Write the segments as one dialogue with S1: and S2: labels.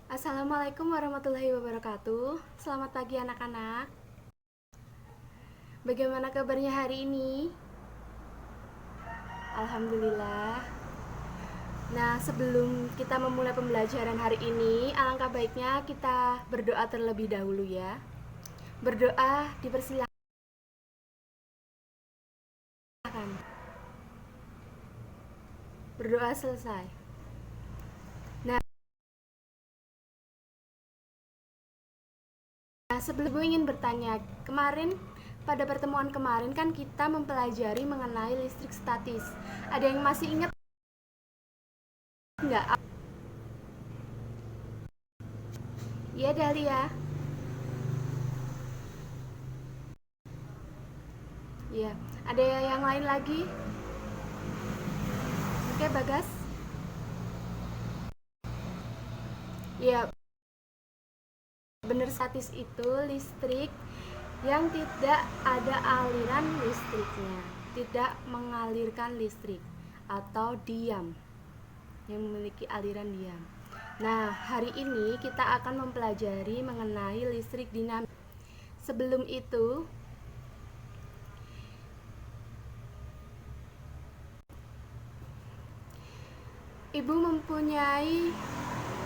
S1: Assalamualaikum warahmatullahi wabarakatuh. Selamat pagi anak-anak. Bagaimana kabarnya hari ini? Alhamdulillah. Nah, sebelum kita memulai pembelajaran hari ini, alangkah baiknya kita berdoa terlebih dahulu ya. Berdoa dipersilahkan. Berdoa selesai. Nah, sebelum gue ingin bertanya, pada pertemuan kemarin kan kita mempelajari mengenai listrik statis. Ada yang masih ingat nggak? Iya, Dahlia. Iya. Ada yang lain lagi? Oke, Bagas. Ya, benar, statis itu listrik yang tidak ada aliran listriknya, tidak mengalirkan listrik atau diam, yang memiliki aliran diam. Nah, hari ini kita akan mempelajari mengenai listrik dinamis. Sebelum itu, Ibu mempunyai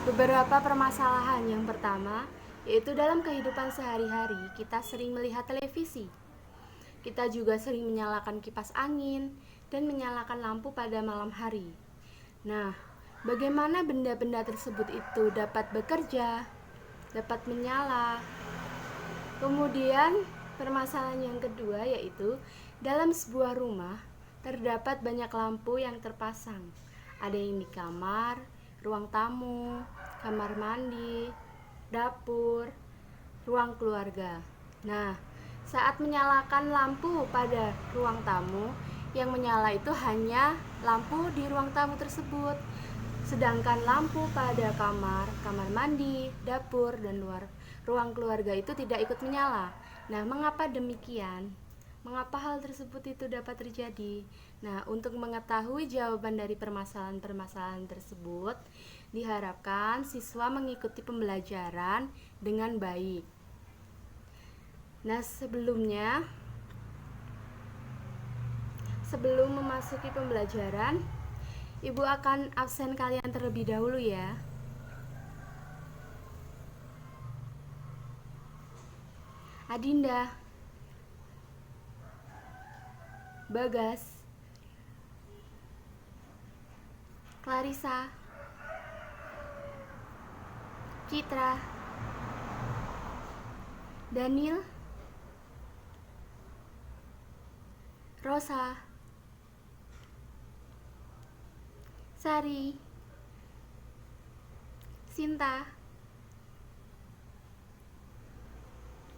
S1: beberapa permasalahan. Yang pertama, yaitu dalam kehidupan sehari-hari kita sering melihat televisi. Kita juga sering menyalakan kipas angin dan menyalakan lampu pada malam hari. Nah, bagaimana benda-benda tersebut itu dapat bekerja, dapat menyala? Kemudian, permasalahan yang kedua yaitu dalam sebuah rumah terdapat banyak lampu yang terpasang. Ada yang di kamar, ruang tamu, kamar mandi, dapur, ruang keluarga. Nah, saat menyalakan lampu pada ruang tamu, yang menyala itu hanya lampu di ruang tamu tersebut. Sedangkan lampu pada kamar, kamar mandi, dapur, dan ruang keluarga itu tidak ikut menyala. Nah, mengapa demikian? Mengapa hal tersebut itu dapat terjadi? Nah, untuk mengetahui jawaban dari permasalahan-permasalahan tersebut, diharapkan siswa mengikuti pembelajaran dengan baik. Nah, sebelum memasuki pembelajaran, Ibu akan absen kalian terlebih dahulu ya. Adinda, Bagas, Clarissa, Citra, Daniel, Rosa, Sari, Sinta,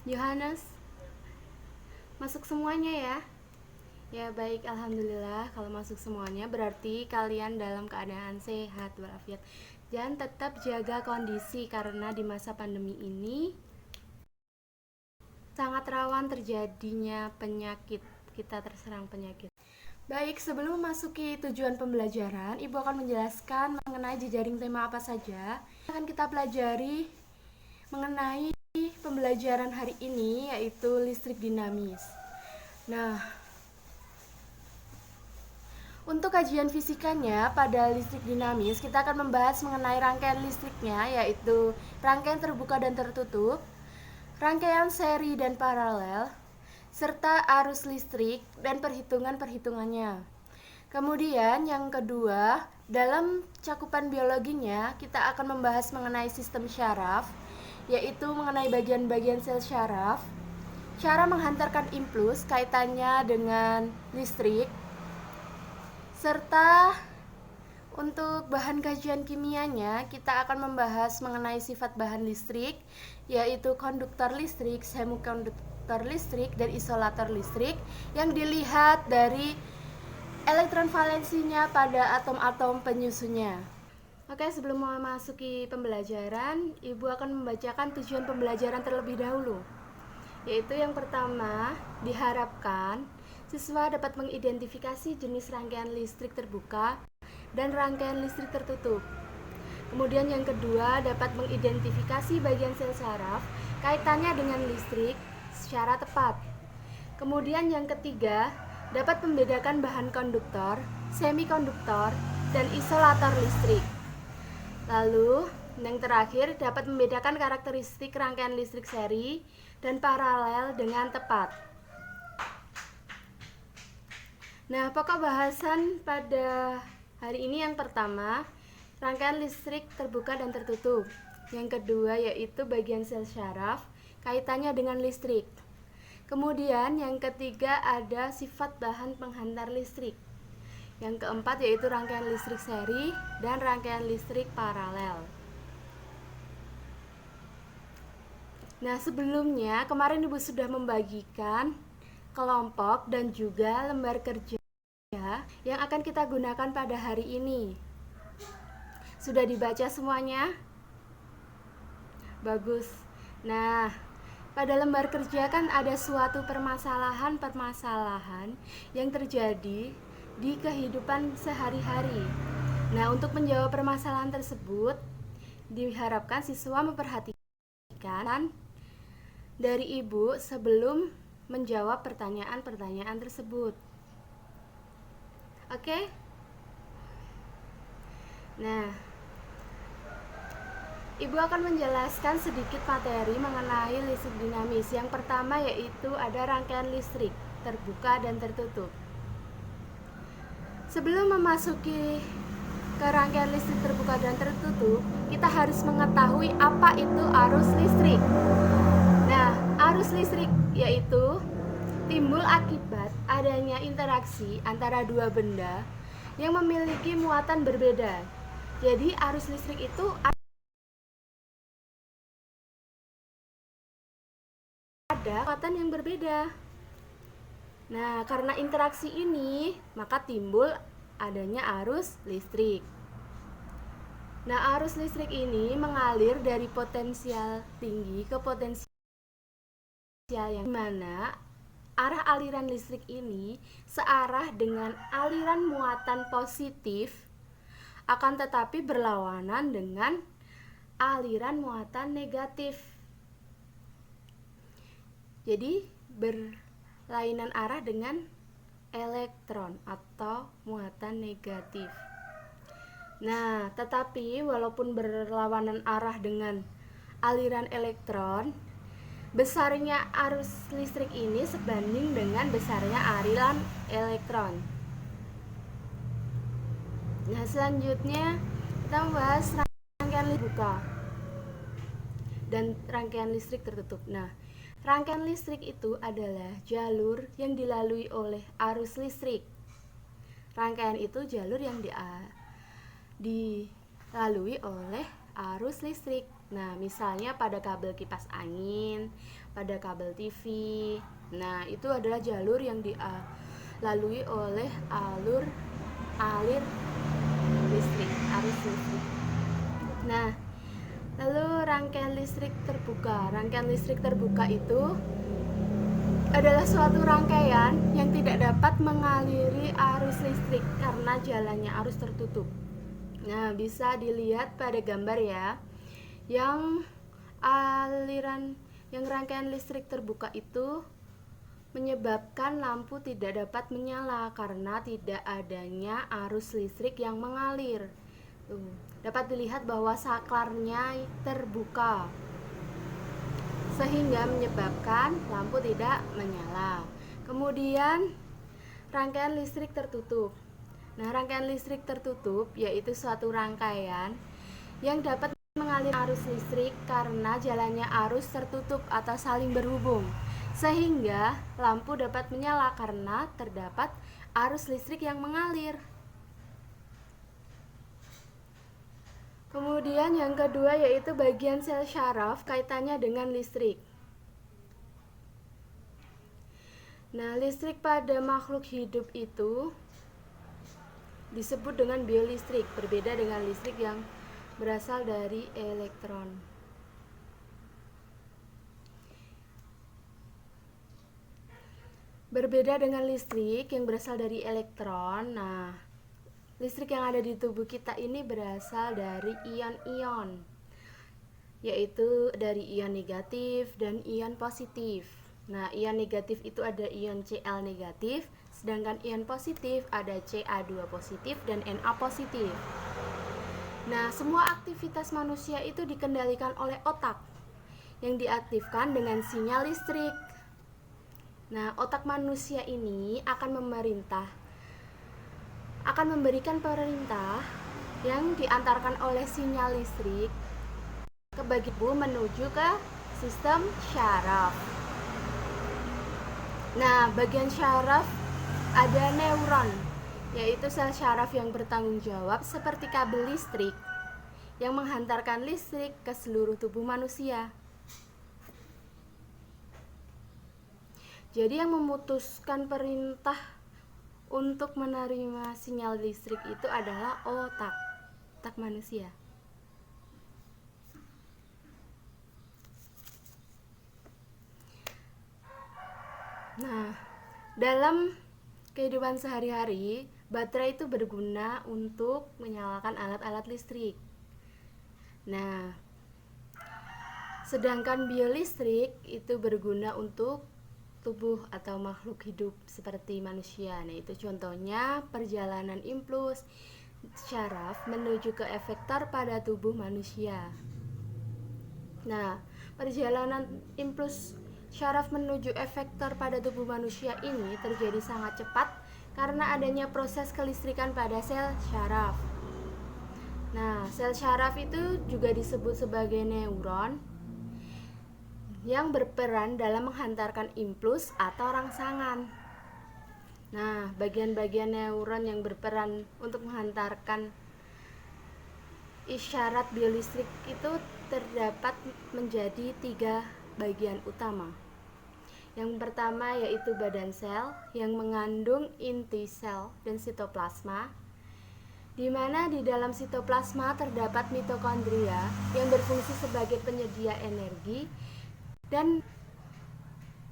S1: Yohanes. Masuk semuanya ya? Ya, baik, alhamdulillah. Kalau masuk semuanya berarti kalian dalam keadaan sehat walafiat. Dan tetap jaga kondisi karena di masa pandemi ini sangat rawan terjadinya penyakit. Kita terserang penyakit. Baik, sebelum memasuki tujuan pembelajaran, Ibu akan menjelaskan mengenai jejaring tema apa saja akan kita pelajari mengenai pembelajaran hari ini, yaitu listrik dinamis. Nah, untuk kajian fisikanya pada listrik dinamis, kita akan membahas mengenai rangkaian listriknya, yaitu rangkaian terbuka dan tertutup, rangkaian seri dan paralel, serta arus listrik dan perhitungan-perhitungannya. Kemudian yang kedua, dalam cakupan biologinya kita akan membahas mengenai sistem syaraf, yaitu mengenai bagian-bagian sel syaraf, cara menghantarkan impuls kaitannya dengan listrik, serta untuk bahan kajian kimianya, kita akan membahas mengenai sifat bahan listrik, yaitu konduktor listrik, semikonduktor listrik, dan isolator listrik yang dilihat dari elektron valensinya pada atom-atom penyusunnya. Oke, sebelum memasuki pembelajaran, Ibu akan membacakan tujuan pembelajaran terlebih dahulu. Yaitu yang pertama, diharapkan siswa dapat mengidentifikasi jenis rangkaian listrik terbuka dan rangkaian listrik tertutup. Kemudian yang kedua, dapat mengidentifikasi bagian sel saraf kaitannya dengan listrik secara tepat. Kemudian yang ketiga, dapat membedakan bahan konduktor, semikonduktor, dan isolator listrik. Lalu, yang terakhir, dapat membedakan karakteristik rangkaian listrik seri dan paralel dengan tepat. Nah, pokok bahasan pada hari ini yang pertama, rangkaian listrik terbuka dan tertutup. Yang kedua yaitu bagian sel syaraf, kaitannya dengan listrik. Kemudian yang ketiga ada sifat bahan penghantar listrik. Yang keempat yaitu rangkaian listrik seri dan rangkaian listrik paralel. Nah, sebelumnya kemarin Ibu sudah membagikan kelompok dan juga lembar kerja yang akan kita gunakan pada hari ini. Sudah dibaca semuanya? Bagus. Nah, pada lembar kerja kan ada suatu permasalahan-permasalahan yang terjadi di kehidupan sehari-hari. Nah, untuk menjawab permasalahan tersebut, diharapkan siswa memperhatikan dari Ibu sebelum menjawab pertanyaan-pertanyaan tersebut. Oke? Nah, Ibu akan menjelaskan sedikit materi mengenai listrik dinamis. Yang pertama yaitu ada rangkaian listrik terbuka dan tertutup. Sebelum memasuki ke rangkaian listrik terbuka dan tertutup, kita harus mengetahui apa itu arus listrik. Nah, arus listrik yaitu timbul akibat adanya interaksi antara dua benda yang memiliki muatan berbeda. Jadi arus listrik itu ada muatan yang berbeda. Nah, karena interaksi ini, maka timbul adanya arus listrik. Nah, arus listrik ini mengalir dari potensial tinggi ke potensial yang mana arah aliran listrik ini searah dengan aliran muatan positif, akan tetapi berlawanan dengan aliran muatan negatif. Jadi berlainan arah dengan elektron atau muatan negatif. Nah, tetapi walaupun berlawanan arah dengan aliran elektron, besarnya arus listrik ini sebanding dengan besarnya aliran elektron. Nah, selanjutnya kita membahas rangkaian listrik terbuka dan rangkaian listrik tertutup. Nah, rangkaian listrik itu adalah jalur yang dilalui oleh arus listrik. Rangkaian itu jalur yang dilalui oleh arus listrik. Nah, misalnya pada kabel kipas angin, pada kabel TV. Nah, itu adalah jalur yang dilalui oleh alir listrik, arus listrik. Nah, lalu rangkaian listrik terbuka. Rangkaian listrik terbuka itu adalah suatu rangkaian yang tidak dapat mengaliri arus listrik karena jalannya arus tertutup. Nah, bisa dilihat pada gambar ya. Yang rangkaian listrik terbuka itu menyebabkan lampu tidak dapat menyala karena tidak adanya arus listrik yang mengalir. Dapat dilihat bahwa saklarnya terbuka sehingga menyebabkan lampu tidak menyala. Kemudian rangkaian listrik tertutup. Nah, rangkaian listrik tertutup yaitu suatu rangkaian yang dapat mengalir arus listrik karena jalannya arus tertutup atau saling berhubung, sehingga lampu dapat menyala karena terdapat arus listrik yang mengalir. Kemudian yang kedua yaitu bagian sel syaraf kaitannya dengan listrik. Nah, listrik pada makhluk hidup itu disebut dengan biolistrik, berbeda dengan listrik yang berasal dari elektron. Berbeda dengan listrik yang berasal dari elektron. Nah, Listrik yang ada di tubuh kita ini berasal dari ion-ion, yaitu dari ion negatif dan ion positif. Nah, ion negatif itu ada ion Cl negatif, sedangkan ion positif ada Ca2 positif dan Na positif. Nah, semua aktivitas manusia itu dikendalikan oleh otak yang diaktifkan dengan sinyal listrik. Nah, otak manusia ini akan memberikan perintah yang diantarkan oleh sinyal listrik ke bagian tubuh menuju ke sistem syaraf. Nah, bagian syaraf ada neuron, yaitu sel syaraf yang bertanggung jawab seperti kabel listrik yang menghantarkan listrik ke seluruh tubuh manusia. Jadi yang memutuskan perintah untuk menerima sinyal listrik itu adalah otak manusia. Nah, dalam kehidupan sehari-hari, baterai itu berguna untuk menyalakan alat-alat listrik. Nah, sedangkan biolistrik itu berguna untuk tubuh atau makhluk hidup seperti manusia. Nah, itu contohnya perjalanan impuls syaraf menuju ke efektor pada tubuh manusia. Nah, perjalanan impuls syaraf menuju efektor pada tubuh manusia ini terjadi sangat cepat karena adanya proses kelistrikan pada sel syaraf. Nah, sel syaraf itu juga disebut sebagai neuron yang berperan dalam menghantarkan impuls atau rangsangan. Nah, bagian-bagian neuron yang berperan untuk menghantarkan isyarat biolistrik itu terdapat menjadi 3 bagian utama. Yang pertama yaitu badan sel yang mengandung inti sel dan sitoplasma, di mana di dalam sitoplasma terdapat mitokondria yang berfungsi sebagai penyedia energi dan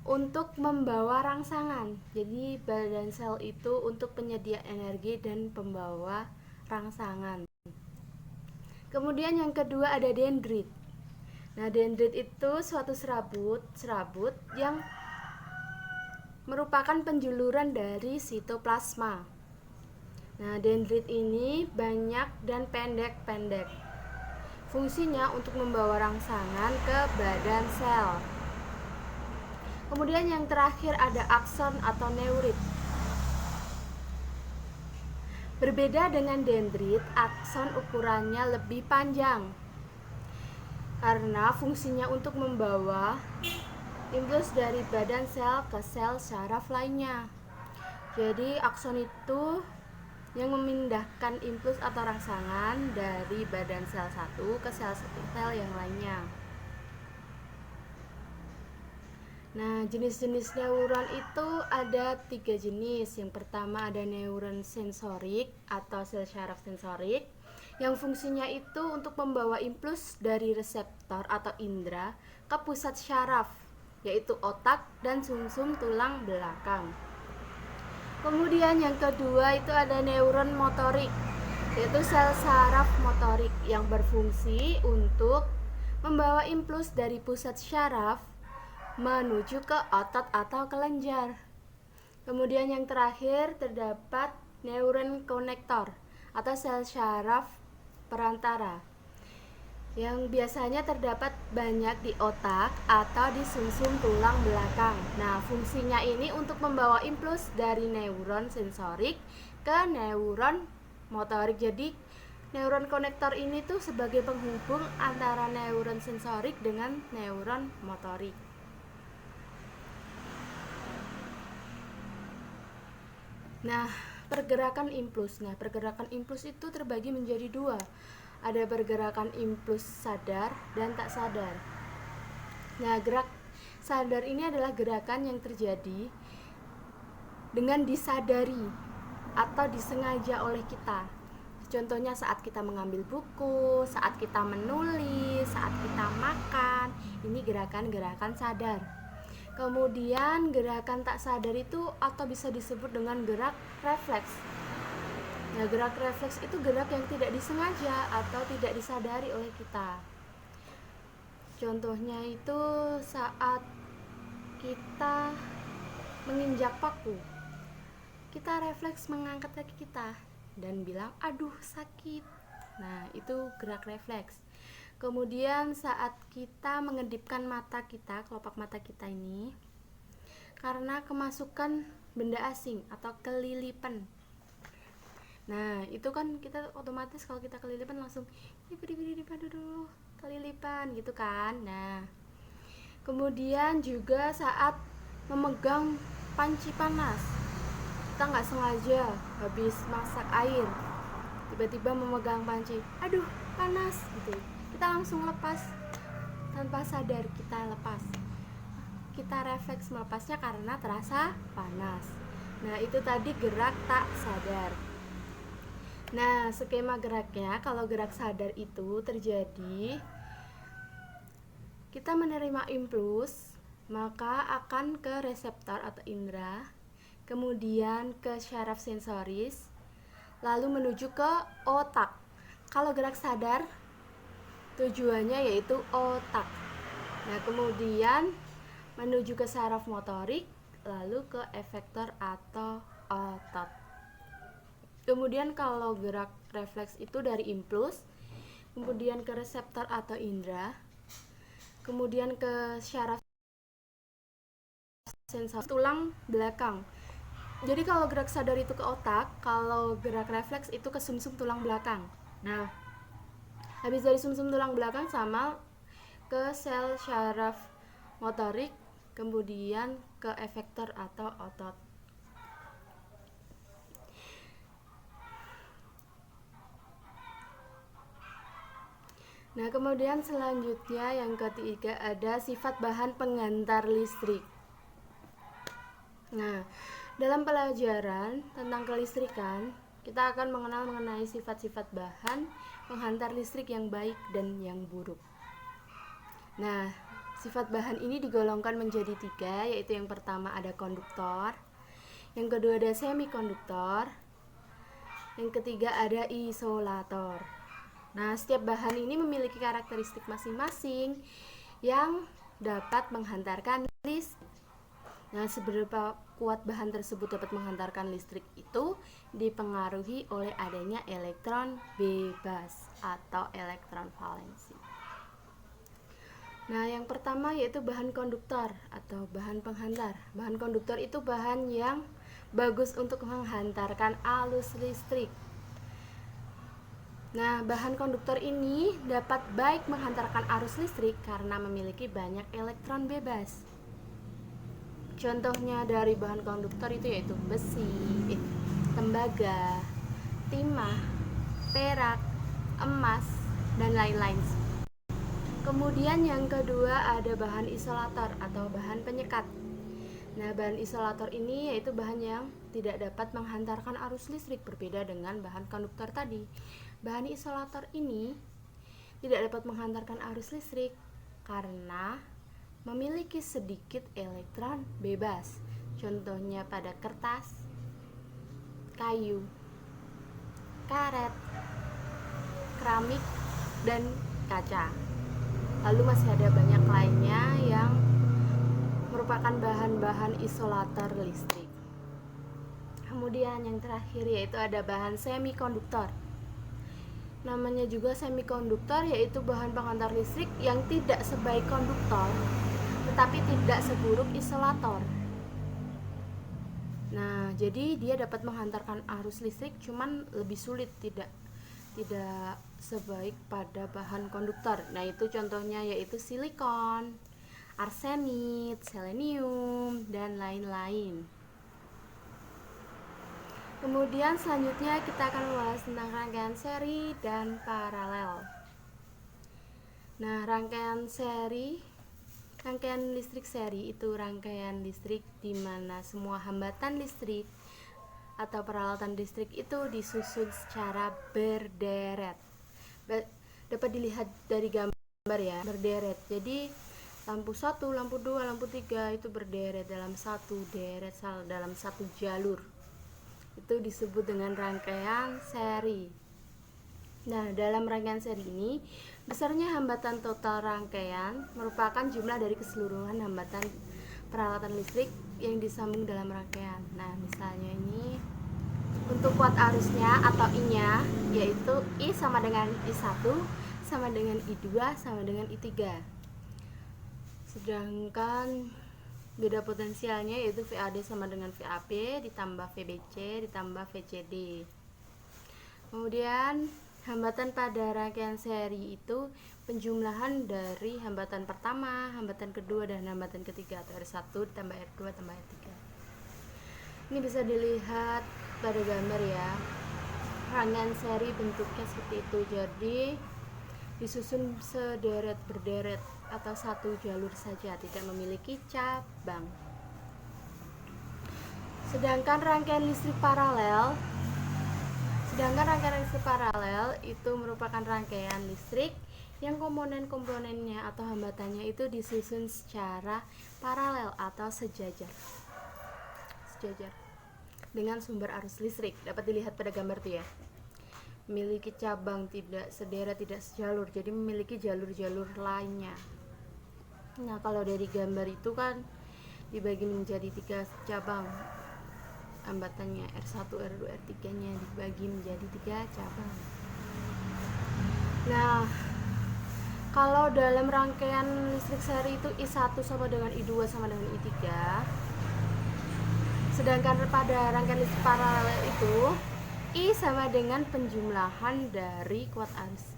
S1: untuk membawa rangsangan. Jadi badan sel itu untuk penyedia energi dan pembawa rangsangan. Kemudian yang kedua ada dendrit. Nah, dendrit itu suatu serabut yang merupakan penjuluran dari sitoplasma. Nah, dendrit ini banyak dan pendek-pendek. Fungsinya untuk membawa rangsangan ke badan sel. Kemudian yang terakhir ada akson atau neurit. Berbeda dengan dendrit, akson ukurannya lebih panjang karena fungsinya untuk membawa impuls dari badan sel ke sel syaraf lainnya. Jadi akson itu yang memindahkan impuls atau rangsangan dari badan sel satu ke sel yang lainnya. Nah, jenis-jenis neuron itu ada 3 jenis. Yang pertama ada neuron sensorik atau sel syaraf sensorik, yang fungsinya itu untuk membawa impuls dari reseptor atau indera ke pusat syaraf, yaitu otak dan sumsum tulang belakang. Kemudian yang kedua itu ada neuron motorik, yaitu sel saraf motorik yang berfungsi untuk membawa impuls dari pusat syaraf menuju ke otot atau kelenjar. Kemudian yang terakhir terdapat neuron konektor atau sel syaraf perantara yang biasanya terdapat banyak di otak atau di sumsum tulang belakang. Nah, fungsinya ini untuk membawa impuls dari neuron sensorik ke neuron motorik. Jadi, neuron konektor ini tuh sebagai penghubung antara neuron sensorik dengan neuron motorik. Nah, pergerakan impuls. Nah, pergerakan impuls itu terbagi menjadi 2. Ada pergerakan impuls sadar dan tak sadar. Nah, gerak sadar ini adalah gerakan yang terjadi dengan disadari atau disengaja oleh kita. Contohnya saat kita mengambil buku, saat kita menulis, saat kita makan. Ini gerakan-gerakan sadar. Kemudian gerakan tak sadar itu atau bisa disebut dengan gerak refleks. Nah, gerak refleks itu gerak yang tidak disengaja atau tidak disadari oleh kita. Contohnya itu saat kita menginjak paku, kita refleks mengangkat kaki kita dan bilang, aduh sakit. Nah, itu gerak refleks. Kemudian saat kita mengedipkan mata kita, kelopak mata kita ini, karena kemasukan benda asing atau kelilipan. Nah, itu kan kita otomatis kalau kita kelilipan langsung dulu kelilipan gitu kan. Nah, kemudian juga saat memegang panci panas, kita nggak sengaja habis masak air, tiba-tiba memegang panci, aduh panas gitu, kita langsung lepas tanpa sadar, kita lepas, kita refleks melepasnya karena terasa panas. Nah, itu tadi gerak tak sadar. Nah, skema geraknya, kalau gerak sadar itu terjadi kita menerima impuls, maka akan ke reseptor atau indera, kemudian ke syaraf sensoris, lalu menuju ke otak. Kalau gerak sadar, tujuannya yaitu otak. Nah, kemudian menuju ke saraf motorik, lalu ke efektor atau otot. Kemudian kalau gerak refleks itu dari impuls, kemudian ke reseptor atau indera, kemudian ke syaraf sensor tulang belakang. Jadi kalau gerak sadar itu ke otak, kalau gerak refleks itu ke sumsum tulang belakang. Nah, habis dari sumsum tulang belakang sama ke sel syaraf motorik, kemudian ke efektor atau otot. Nah, kemudian selanjutnya yang ketiga ada sifat bahan penghantar listrik. Nah, dalam pelajaran tentang kelistrikan, kita akan mengenai sifat-sifat bahan penghantar listrik yang baik dan yang buruk. Nah, sifat bahan ini digolongkan menjadi 3, yaitu yang pertama ada konduktor, yang kedua ada semikonduktor, yang ketiga ada isolator. Nah, setiap bahan ini memiliki karakteristik masing-masing yang dapat menghantarkan listrik. Nah, seberapa kuat bahan tersebut dapat menghantarkan listrik itu dipengaruhi oleh adanya elektron bebas atau elektron valensi. Nah, yang pertama yaitu bahan konduktor atau bahan penghantar. Bahan konduktor itu bahan yang bagus untuk menghantarkan arus listrik. Nah, bahan konduktor ini dapat baik menghantarkan arus listrik karena memiliki banyak elektron bebas. Contohnya dari bahan konduktor itu yaitu besi, tembaga, timah, perak, emas, dan lain-lain. Kemudian yang kedua ada bahan isolator atau bahan penyekat. Nah, bahan isolator ini yaitu bahan yang tidak dapat menghantarkan arus listrik, berbeda dengan bahan konduktor tadi. Bahan isolator ini tidak dapat menghantarkan arus listrik karena memiliki sedikit elektron bebas. Contohnya pada kertas, kayu, karet, keramik, dan kaca. Lalu masih ada banyak lainnya yang merupakan bahan-bahan isolator listrik. Kemudian yang terakhir yaitu ada bahan semikonduktor. Namanya juga semikonduktor, yaitu bahan penghantar listrik yang tidak sebaik konduktor tetapi tidak seburuk isolator. Nah, jadi dia dapat menghantarkan arus listrik cuman lebih sulit, tidak sebaik pada bahan konduktor. Nah, itu contohnya yaitu silikon, arsenit, selenium, dan lain-lain. Kemudian selanjutnya kita akan membahas tentang rangkaian seri dan paralel. Nah, rangkaian listrik seri itu rangkaian listrik di mana semua hambatan listrik atau peralatan listrik itu disusun secara berderet. Dapat dilihat dari gambar ya, berderet. Jadi lampu 1, lampu 2, lampu 3 itu berderet dalam satu deret, dalam satu jalur. Itu disebut dengan rangkaian seri. Nah, dalam rangkaian seri ini, besarnya hambatan total rangkaian merupakan jumlah dari keseluruhan hambatan peralatan listrik yang disambung dalam rangkaian. Nah, misalnya ini untuk kuat arusnya atau I-nya, yaitu I sama dengan I1 sama dengan I2 sama dengan I3. Sedangkan beda potensialnya yaitu VAD sama dengan VAB ditambah VBC ditambah VCD. Kemudian hambatan pada rangkaian seri itu penjumlahan dari hambatan pertama, hambatan kedua, dan hambatan ketiga atau R1 ditambah R2 tambah R3. Ini bisa dilihat pada gambar ya. Rangkaian seri bentuknya seperti itu, jadi disusun sederet berderet atau satu jalur saja, tidak memiliki cabang. Sedangkan rangkaian listrik paralel itu merupakan rangkaian listrik yang komponen-komponennya atau hambatannya itu disusun secara paralel atau sejajar dengan sumber arus listrik. Dapat dilihat pada gambar tuh ya. Memiliki cabang, tidak sederet, tidak sejalur, jadi memiliki jalur-jalur lainnya. Nah, kalau dari gambar itu kan dibagi menjadi 3 cabang. Hambatannya R1, R2, R3 nya dibagi menjadi 3 cabang. Nah, kalau dalam rangkaian listrik seri itu I1 sama dengan I2 sama dengan I3. Sedangkan pada rangkaian listrik paralel itu I sama dengan penjumlahan dari kuat arus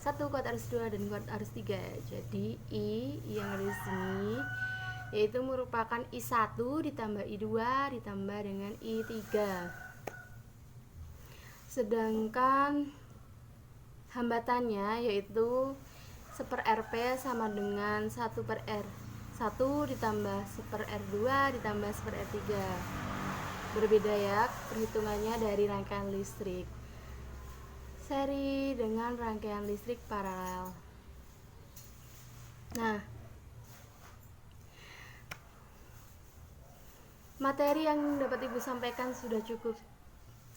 S1: 1, kuat arus 2, dan kuat arus 3. Jadi I yang ada di sini yaitu merupakan I1 ditambah I2 ditambah dengan I3. Sedangkan hambatannya yaitu 1/Rp sama dengan 1/R1 ditambah 1/R2 ditambah 1/R3. Berbeda ya perhitungannya dari rangkaian listrik seri dengan rangkaian listrik paralel. Nah, materi yang dapat Ibu sampaikan sudah cukup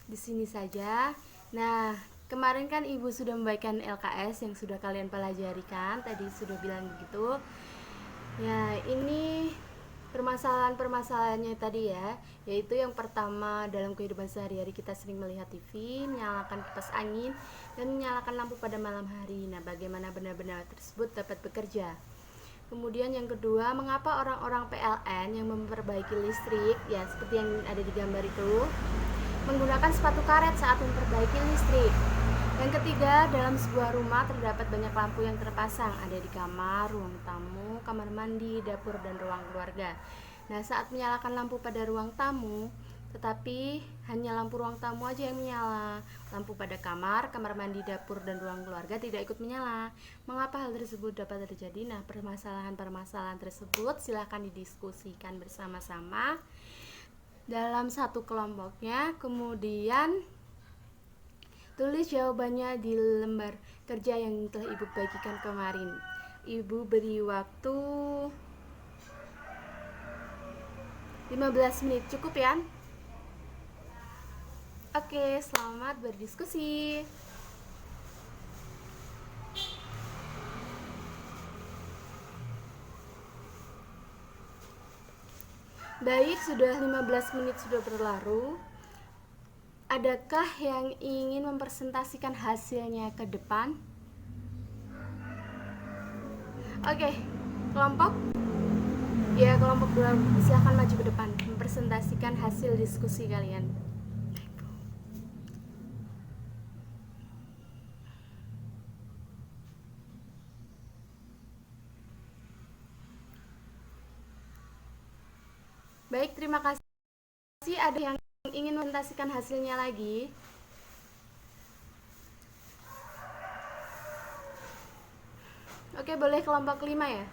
S1: di sini saja. Nah, kemarin kan Ibu sudah membagikan LKS yang sudah kalian pelajari kan, tadi sudah bilang begitu. Ya, ini permasalahan-permasalahannya tadi ya, yaitu yang pertama, dalam kehidupan sehari-hari kita sering melihat TV, menyalakan kipas angin, dan menyalakan lampu pada malam hari. Nah, bagaimana benda-benda tersebut dapat bekerja? Kemudian yang kedua, mengapa orang-orang PLN yang memperbaiki listrik, ya seperti yang ada di gambar itu, menggunakan sepatu karet saat memperbaiki listrik? Yang ketiga, dalam sebuah rumah terdapat banyak lampu yang terpasang, ada di kamar, ruang tamu, kamar mandi, dapur, dan ruang keluarga. Nah, saat menyalakan lampu pada ruang tamu, tetapi hanya lampu ruang tamu aja yang menyala, lampu pada kamar, kamar mandi, dapur, dan ruang keluarga tidak ikut menyala. Mengapa hal tersebut dapat terjadi? Nah, permasalahan-permasalahan tersebut silahkan didiskusikan bersama-sama dalam satu kelompoknya, kemudian tulis jawabannya di lembar kerja yang telah Ibu bagikan kemarin. Ibu beri waktu 15 menit, cukup ya? Oke, selamat berdiskusi. Baik, sudah 15 menit sudah berlalu. Adakah yang ingin mempresentasikan hasilnya ke depan? Oke, kelompok? Ya, kelompok 2 silahkan maju ke depan mempresentasikan hasil diskusi kalian. Baik, terima kasih. Ada yang ingin mempresentasikan hasilnya lagi? Oke, boleh kelompok 5 ya?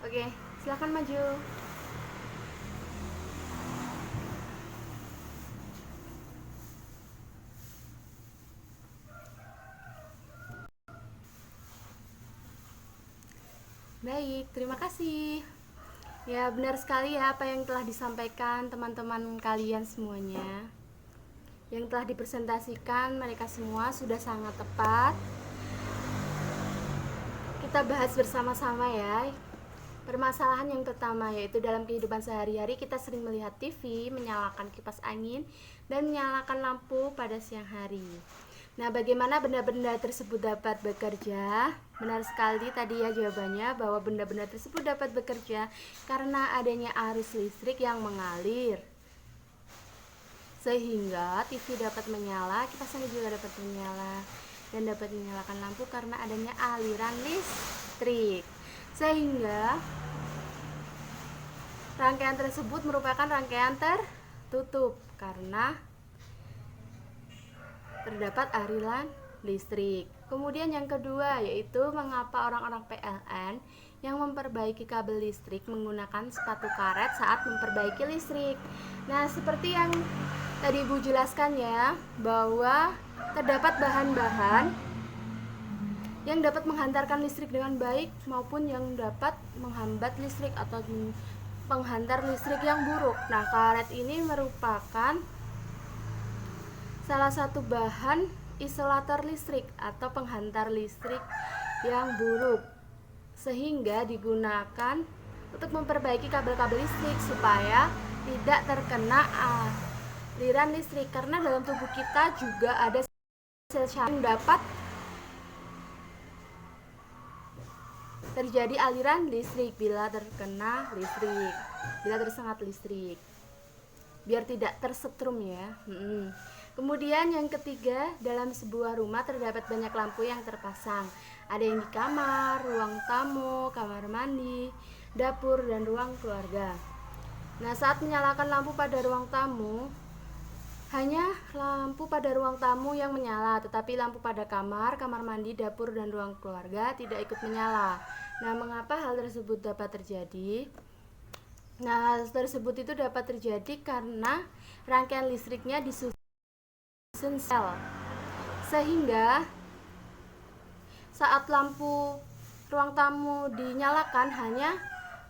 S1: Oke, silakan maju. Baik, terima kasih. Ya, benar sekali ya apa yang telah disampaikan teman-teman kalian semuanya. yang telah dipresentasikan mereka semua sudah sangat tepat. Kita bahas bersama-sama ya. Permasalahan yang pertama yaitu dalam kehidupan sehari-hari kita sering melihat TV, menyalakan kipas angin, dan menyalakan lampu pada siang hari. Nah, bagaimana benda-benda tersebut dapat bekerja? Benar sekali tadi ya jawabannya, bahwa benda-benda tersebut dapat bekerja karena adanya arus listrik yang mengalir. Sehingga TV dapat menyala, kipas angin juga dapat menyala, dan dapat menyalakan lampu karena adanya aliran listrik. Sehingga rangkaian tersebut merupakan rangkaian tertutup karena terdapat aliran listrik. Kemudian yang kedua yaitu mengapa orang-orang PLN yang memperbaiki kabel listrik menggunakan sepatu karet saat memperbaiki listrik. Nah, seperti yang tadi Ibu jelaskan ya, bahwa terdapat bahan-bahan yang dapat menghantarkan listrik dengan baik maupun yang dapat menghambat listrik atau penghantar listrik yang buruk. Nah, karet ini merupakan salah satu bahan isolator listrik atau penghantar listrik yang buruk, sehingga digunakan untuk memperbaiki kabel-kabel listrik supaya tidak terkena aliran listrik, karena dalam tubuh kita juga ada sel syaraf yang dapat terjadi aliran listrik bila terkena listrik, bila tersengat listrik, biar tidak tersetrum ya. Kemudian yang ketiga, dalam sebuah rumah terdapat banyak lampu yang terpasang. Ada yang di kamar, ruang tamu, kamar mandi, dapur, dan ruang keluarga. Nah, saat menyalakan lampu pada ruang tamu, hanya lampu pada ruang tamu yang menyala, tetapi lampu pada kamar, kamar mandi, dapur, dan ruang keluarga tidak ikut menyala. Nah, mengapa hal tersebut dapat terjadi? Nah, hal tersebut itu dapat terjadi karena rangkaian listriknya disusun sel, sehingga saat lampu ruang tamu dinyalakan hanya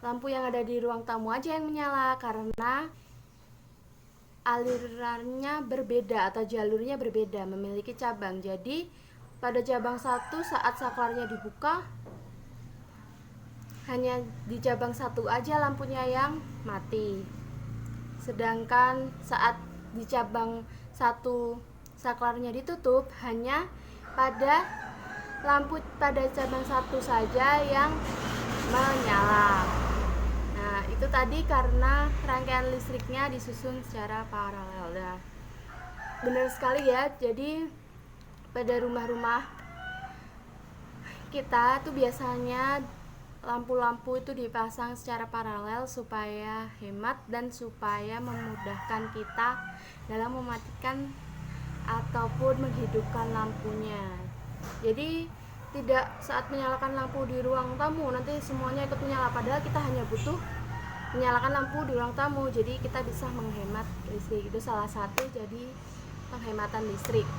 S1: lampu yang ada di ruang tamu aja yang menyala karena alirannya berbeda atau jalurnya berbeda, memiliki cabang. Jadi pada cabang satu saat saklarnya dibuka, hanya di cabang satu aja lampunya yang mati, sedangkan saat di cabang satu saklarnya ditutup, hanya pada lampu pada cabang satu saja yang menyala. Nah, itu tadi karena rangkaian listriknya disusun secara paralel. Nah, benar sekali ya. Jadi pada rumah-rumah kita tuh biasanya lampu-lampu itu dipasang secara paralel supaya hemat dan supaya memudahkan kita dalam mematikan ataupun menghidupkan lampunya. Jadi tidak saat menyalakan lampu di ruang tamu nanti semuanya ikut menyala, padahal kita hanya butuh menyalakan lampu di ruang tamu, jadi kita bisa menghemat listrik. Itu salah satu jadi penghematan listrik.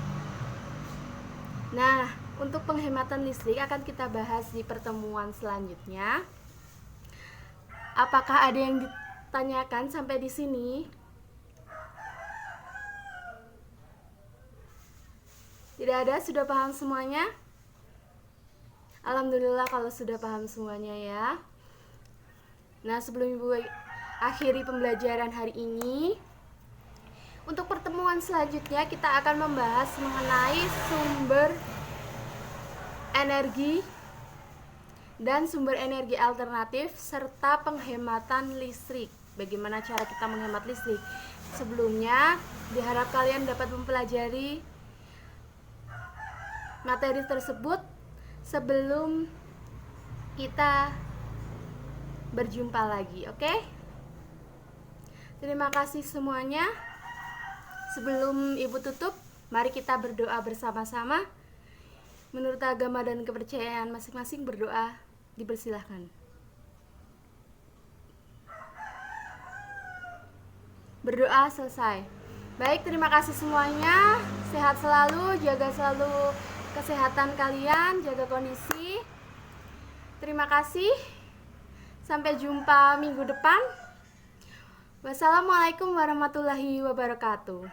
S1: Nah, untuk penghematan listrik akan kita bahas di pertemuan selanjutnya. Apakah ada yang ditanyakan sampai di sini? Tidak ada, sudah paham semuanya? Alhamdulillah kalau sudah paham semuanya ya. Nah, sebelum Ibu akhiri pembelajaran hari ini, untuk pertemuan selanjutnya kita akan membahas mengenai sumber energi dan sumber energi alternatif serta penghematan listrik. Bagaimana cara kita menghemat listrik? Sebelumnya, diharap kalian dapat mempelajari materi tersebut sebelum kita berjumpa lagi, oke? Terima kasih semuanya. Sebelum Ibu tutup, mari kita berdoa bersama-sama. Menurut agama dan kepercayaan masing-masing, berdoa dipersilahkan. Berdoa selesai. Baik, terima kasih semuanya. Sehat selalu, jaga selalu kesehatan kalian, jaga kondisi. Terima kasih. Sampai jumpa minggu depan. Wassalamualaikum warahmatullahi wabarakatuh.